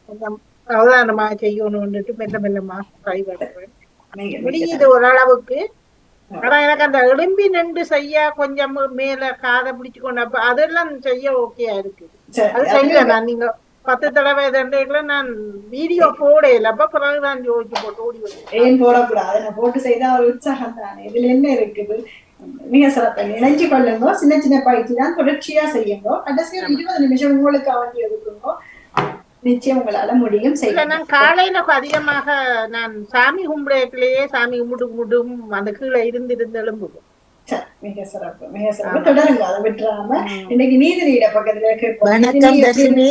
கொஞ்சம் அவதானமா செய்யணும்னுட்டு மெல்லமா ட்ரை பண்ணுவேன். முடியுது ஓரளவுக்கு. ஆனா எனக்கு அந்த எலும்பி நின்று செய்ய கொஞ்சம் மேல காதை பிடிச்சு கொண்டு அப்ப அதெல்லாம் செய்ய ஓகேயா இருக்கு. அது செய்யல நான் நீங்க 10 தடவை நான் வீடியோ போடல. அப்ப பிறகுதான் ஜோதிச்சு போட்டு ஓடி வந்து ஏன் போடக்கூடாது, நான் போட்டு செய்தா ஒரு உற்சாகம் தானே. இதுல என்ன இருக்குது? மிக சிறப்பா நினைஞ்சு கொள்ளுங்க. சின்ன பயிற்சி தான், தொடர்ச்சியா செய்யுங்க. கடைசியா 20 நிமிஷம் உங்களுக்கு அவந்தி ஒதுக்குங்க. நிச்சயம் உங்களால முடியும். நான் காலையில அதிகமாக நான் சாமி கும்பிடலையே சாமி கும்பிடும் அந்த கீழே இருந்து எழும்புவோம். மிக சிறப்பு, மிக சிறப்பு. தொடருங்க, அதை விட்டுறாம. இன்னைக்கு நீதிநீட பக்கத்துல வணக்கம் தர்ஷினி.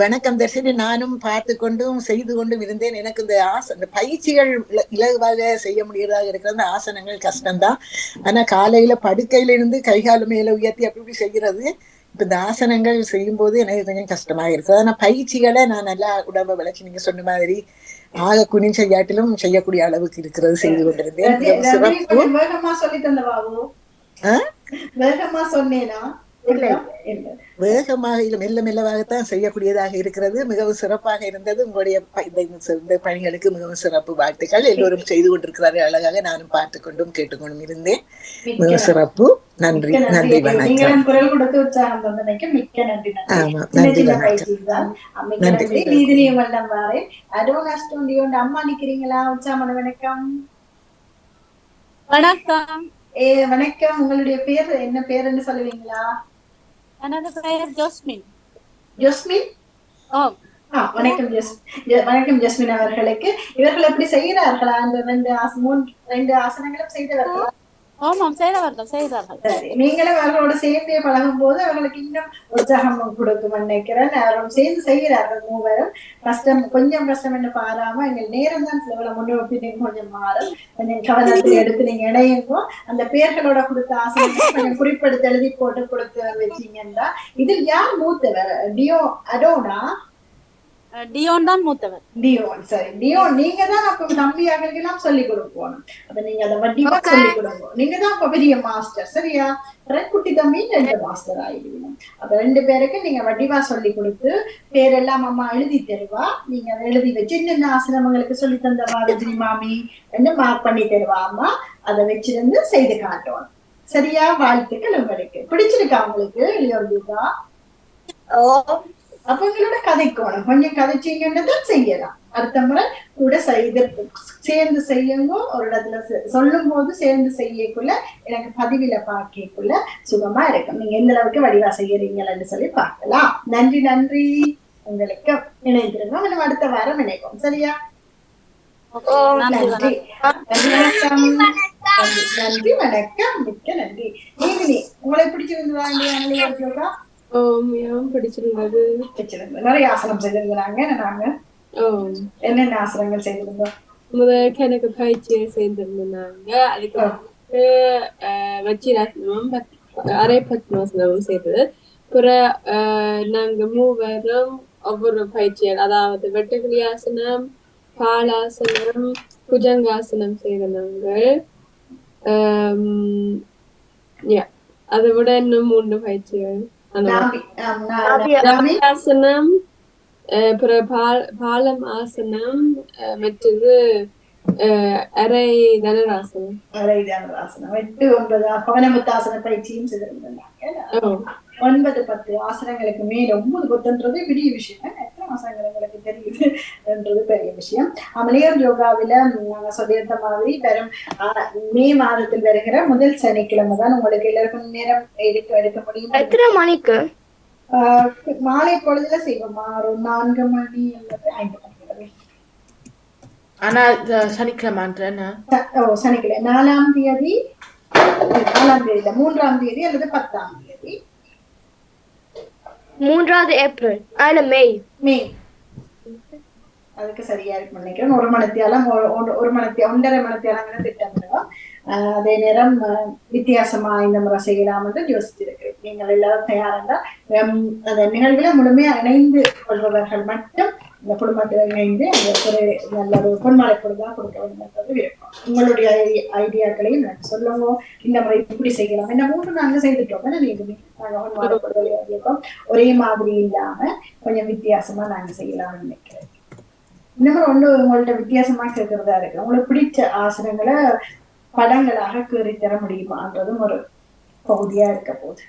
வணக்கம் தர்ஷினி. நானும் பார்த்து கொண்டும் செய்து கொண்டும் இருந்தேன். எனக்கு இந்த பயிற்சிகள் இலகுவாக செய்ய முடியறதாக இருக்கிற அந்த ஆசனங்கள் கஷ்டம்தான். ஆனா காலையில படுக்கையில இருந்து கைகால மேல உயர்த்தி அப்படி செய்யறது இப்ப இந்த ஆசனங்கள் செய்யும் போது எனக்கு கொஞ்சம் கஷ்டமா இருக்கு. ஆனா பயிற்சிகளை நான் நல்லா உடம்பை விளக்கி நீங்க சொன்ன மாதிரி ஆக குனிஞ்ச செய்யாட்டிலும் செய்யக்கூடிய அளவுக்கு இருக்கிறது செய்து கொண்டிருந்தேன். சிறப்பு. வேகமா சொல்லி தந்தவாவோ? வேகமா சொன்னேனா? இல்லை, வேகமாக இல்லை, மெல்ல மெல்லவாகத்தான் செய்யக்கூடியதாக இருக்கிறது. மிகவும் சிறப்பாக இருந்தது. உங்களுடைய இந்த பணிகளுக்கு மிகவும் சிறப்பு வாழ்த்துக்கள். எல்லோரும் செய்து கொண்டிருக்கிறார்கள் அழகாக. நானும் பார்த்து கொண்டும் கேட்டுக்கொண்டும் இருந்தேன். மிகவும் சிறப்பு. நன்றி, நன்றி, வணக்கம். குரல் கொடுத்து உற்சாகம் தந்தமைக்கு மிக்க நன்றி. ஆமா, நன்றி, வணக்கம். நன்றி. நீதினியும் வல்லம் வாரே. அடோனாஸ்டோண்டியோண்டு அம்மா நிக்கிறீங்களா? உற்சாகமான வணக்கம். வணக்கம். வணக்கம். உங்களுடைய பேர் என்ன பேருன்னு சொல்லுவீங்களா? எனது பெயர் ஜோஸ்மின். ஜோஸ்மின்? வணக்கம் வணக்கம் ஜஸ்மின் அவர்களுக்கு. இவர்கள் எப்படி செய்கிறார்களா? அந்த ரெண்டு ஆசனங்களும் செய்தவர்களா? ஆமாம், செய்தார்கள். சரி, நீங்களும் அவர்களோட சேர்ந்தே பழகும் போது அவர்களுக்கு இன்னும் உற்சாகம் கொடுக்கும் நினைக்கிறேன். அவரும் சேர்ந்து செய்கிறார்கள் மூவரும். கொஞ்சம் கஷ்டம் என்று பாராம எங்கள் நேரம் தான் சில முன்னோக்கி கொஞ்சம் மாறும். கொஞ்சம் கவனத்தில் எடுத்து நீங்க இணையுங்கோ. அந்த பேர்களோட கொடுத்த ஆசனங்களை கொஞ்சம் குறிப்பெடுத்து எழுதி போட்டு கொடுத்து வச்சீங்கன்னா. இதில் யார் மூத்தவர்? அடோனா? டியோன் தான் மூத்தவர். டியோன். சரி, டியோன் நீங்க தான் அப்ப தம்பியாக்களுக்கு எல்லாம் சொல்லிக் கொடுக்கணும். அப்ப நீங்க அதை வட்டிவா சொல்லிக் கொடுங்க. நீங்க தான் அப்ப பெரிய மாஸ்டர். சரியா? குட்டி தம்பி 2 மாஸ்டர் ஆயிடுவீங்க. அப்ப 2 பேருக்கு நீங்க வட்டிவா சொல்லி கொடுத்து பேரெல்லாம் அம்மா எழுதி தருவா. நீங்க அதை எழுதி வச்சு என்னென்ன ஆசிரமங்களுக்கு சொல்லி தந்தவா ரஜினி மாமி என்ன மார்க் பண்ணி தருவா அம்மா. அதை வச்சிருந்து செய்து காட்டணும். சரியா? வாழ்த்துக்கள். உங்களுக்கு பிடிச்சிருக்கா? உங்களுக்கு இல்லையா? அப்ப உங்களோட கதைக்கோணும். கொஞ்சம் கதைச்சீங்கன்னு தான் செய்யலாம். அடுத்த முறை கூட சேர்ந்து செய்யுங்க. ஒரு இடத்துல சொல்லும் போது சேர்ந்து செய்யக்குள்ள எனக்கு பதிவில பார்க்கக்குள்ள சுகமா இருக்கும். நீங்க எந்த அளவுக்கு வடிவா செய்யறீங்கன்னு சொல்லி பார்க்கலாம். நன்றி, நன்றி. உங்களுக்கு இணைந்திருந்தோம். நம்ம அடுத்த வாரம் இணைப்போம். சரியா? நன்றி, வணக்கம். நன்றி, வணக்கம். மிக்க நன்றி. நீதினி, உங்களை பிடிச்சிருந்ததா இல்லையா? பிடிச்சிருந்தது. நிறைய ஆசனம் செய்திருந்தாங்க. நாங்க என்னென்ன ஆசனங்கள் செய்திருந்தோம்? முதல் கணக்கு பயிற்சியை செய்திருந்தாங்க. அதுக்கு வந்து வஜ்ராசனமும் அரை பத்மாசனமும் செய்தது. அப்புறம் நாங்க மூவரும் ஒவ்வொரு பயிற்சிகள், அதாவது வெட்டுக்கிளியாசனம், பாலாசனம், புஜங்காசனம் செய்திருந்தாங்க. அதை விட இன்னும் 3 பயிற்சிகள். ஆசனம், பாலம் ஆசனம், மற்றது அரை தனராசனம். 8, 9 பவனமுத்தாசன பயிற்சியும் செய்திருந்தாங்க. 9, 10 ஆசனங்களுக்கு மேல 9 10ன்றது பெரிய விஷயம். எத்தனை ஆசனங்கள் உங்களுக்கு தெரியுது என்றது பெரிய விஷயம். அமலியர் யோகாவில நாங்க சொல்லியிருந்த மாதிரி வெறும் மே மாதத்தில் வருகிற முதல் சனிக்கிழமை தான் உங்களுக்கு எல்லாருக்கும் நேரம் எடுக்க முடியும். எத்தனை மணிக்கு? மாலை பொழுதுல செய்வோமா? ஒரு 4 மணி அல்லது 5 மணி. ஆனா சனிக்கிழமை சனிக்கிழமை 4ஆம் தேதி, 4ஆம் தேதியில 3ஆம் தேதி அல்லது 10ஆம் தேதி. 3 ஏப்ரல் மே. அதுக்கு சரியா இருக்கு நினைக்கிறேன். 1 மணித்தியாலம் 1.5 மணித்தியாலம் திட்டமிடுவோம். அதே நேரம் வித்தியாசமா இந்த முறை செய்யலாம் என்று யோசிச்சிருக்கிறேன். நீங்கள் எல்லாரும் தயாராக அந்த நிகழ்வுல முழுமையா இணைந்து கொள்பவர்கள் மட்டும் இந்த குடும்பத்தில் இணைந்து அந்த ஒரு நல்ல ஒரு பொன்மாலை பொழுதா கொடுக்க வேண்டும் என்பது விருப்பம். உங்களுடைய ஐடியாக்களையும் நாங்கள் சொல்லுவோம். இந்த முறை இப்படி செய்யலாம். என்ன 3 நாங்க செய்துட்டோம். நாங்க பொன்மாலை பொழுதுல இருக்கோம். ஒரே மாதிரி இல்லாம கொஞ்சம் வித்தியாசமா நாங்க செய்யலாம்னு நினைக்கிறேன். இந்த மாதிரி உங்கள்ட்ட வித்தியாசமா கேட்கறதா இருக்கு. உங்களுக்கு பிடிச்ச ஆசனங்களை படங்களாக கீறி தர முடியுமான்றதும் ஒரு பகுதியா இருக்க போகுது.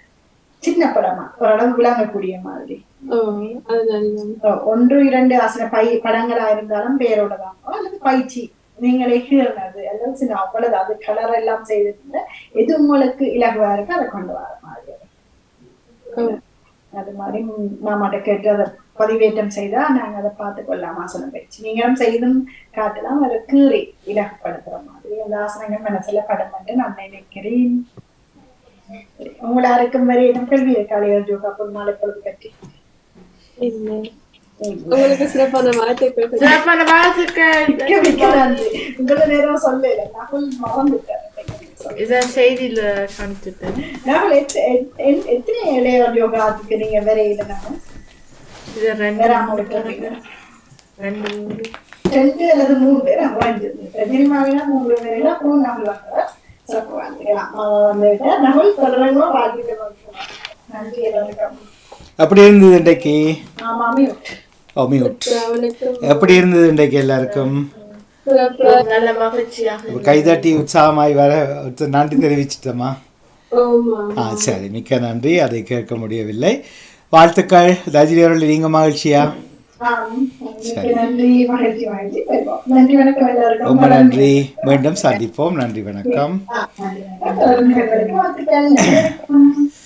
சின்ன படமா ஓரளவு விளங்கக்கூடிய மாதிரி 1, 2 ஆசன படங்களா இருந்தாலும் பேரோட வாங்க அல்லது பயிற்சி நீங்களே கீறினது அல்லது சின்ன அவ்வளவு அது கலர் எல்லாம் செய்திருந்த எது உங்களுக்கு இலகுவா இருக்கு அதை கொண்டு வர மாதிரி. அது மாதிரி மாமாட்ட கேட்டு அதை பதிவேற்றம் செய்தா நாங்க அதை பார்த்து கொள்ளலாம். ஆசனம் பயிற்சி நீங்களும் செய்தும் காட்டலாம். அதை கீறி இலகுப்படுத்துற மாதிரி அந்த ஆசனங்கள் மனசுல படம் என்று நான் நினைக்கிறேன். உங்களாருக்கும் வரை இடம் கேள்வி இருக்காளே யோகா பொன்மாலை பொழுது பற்றி? உங்களுக்கு சிறப்பான வாழ்த்துக்கள். உங்கள நேரம் சொல்லல, நான் மறந்துட்டேன். இதான் செய்தியில காணிச்சுட்டேன். நாங்கள் எத்தனை இளையோர் யோகாவுக்கு நீங்க வரையில நாங்கள் இது வராம விட்டுறீங்க? 2 3 2 அல்லது 3 பேர் அங்க வந்துருந்தேன். தெரியுமாவினா 3 பேர் அப்புறம் நாங்கள் சிறப்பு வந்துக்கலாம். வந்துட்டு நாங்கள் தொடர்ந்து வாழ்க்கையில் நன்றி எல்லாருக்கும். அப்படி இருந்தது இன்றைக்கு ஆமாமே மியூட் எப்படி இருந்தது இன்றைக்கு எல்லாருக்கும் நல்ல மகிழ்ச்சியாக கைதட்டி உற்சாகமாய் வர நன்றி தெரிவிச்சிட்டோமா? ஆமா சரி, மிக்க நன்றி. அதை கேட்க முடியவில்லை. வாழ்த்துக்கள் ரஜினி அவர்கள். நீங்க மகிழ்ச்சியா? நன்றி, மகிழ்ச்சி மகிழ்ச்சி. நன்றி, வணக்கம் எல்லாருக்கும். ரொம்ப நன்றி. மீண்டும் சந்திப்போம். நன்றி, வணக்கம். நன்றி, வணக்கம். வாழ்த்துக்கள்.